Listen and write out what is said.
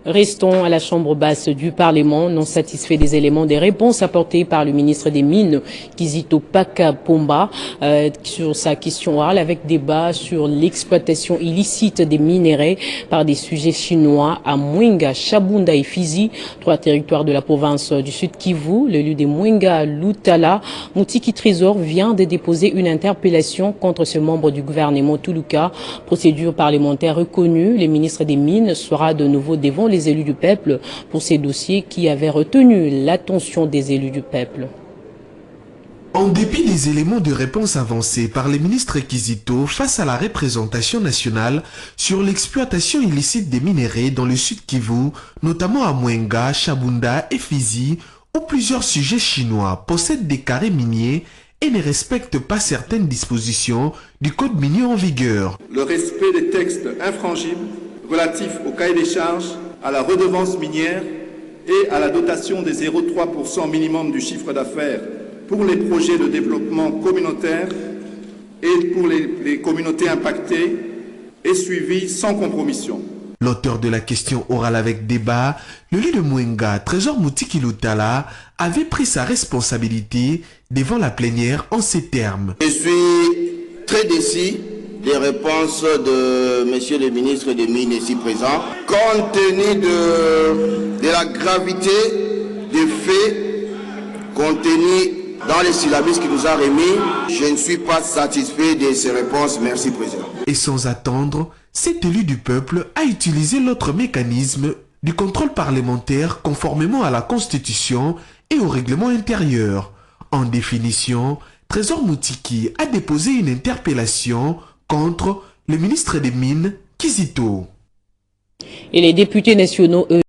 Restons à la chambre basse du Parlement, non satisfait des éléments des réponses apportées par le ministre des Mines, Kizito Paka-Pomba, sur sa question orale avec débat sur l'exploitation illicite des minerais par des sujets chinois à Mwenga, Chabunda et Fizi, 3 territoires de la province du Sud Kivu. L'élu de Mwenga, Lutala, Moutiki Trésor, vient de déposer une interpellation contre ce membre du gouvernement Toulouka. Procédure parlementaire reconnue, le ministre des Mines sera de nouveau devant les élus du peuple pour ces dossiers qui avaient retenu l'attention des élus du peuple. En dépit des éléments de réponse avancés par les ministres Kizito face à la représentation nationale sur l'exploitation illicite des minerais dans le Sud Kivu, notamment à Mwenga, Chabunda et Fizi, où plusieurs sujets chinois possèdent des carrés miniers et ne respectent pas certaines dispositions du code minier en vigueur. Le respect des textes infrangibles relatifs au cahier des charges, à la redevance minière et à la dotation des 0,3% minimum du chiffre d'affaires pour les projets de développement communautaire et pour les communautés impactées est suivi sans compromission. L'auteur de la question orale avec débat, le lit de Mwenga, Trésor Moutiki Lutala, avait pris sa responsabilité devant la plénière en ces termes. Je suis très déçu des réponses de monsieur le ministre des Mines ici présent. Compte tenu de la gravité des faits contenus dans les syllabus qu'il nous a remis, je ne suis pas satisfait de ces réponses. Merci, Président. Et sans attendre, cet élu du peuple a utilisé l'autre mécanisme du contrôle parlementaire conformément à la Constitution et au règlement intérieur. En définition, Trésor Moutiki a déposé une interpellation contre le ministre des Mines, Kizito. Et les députés nationaux, eux,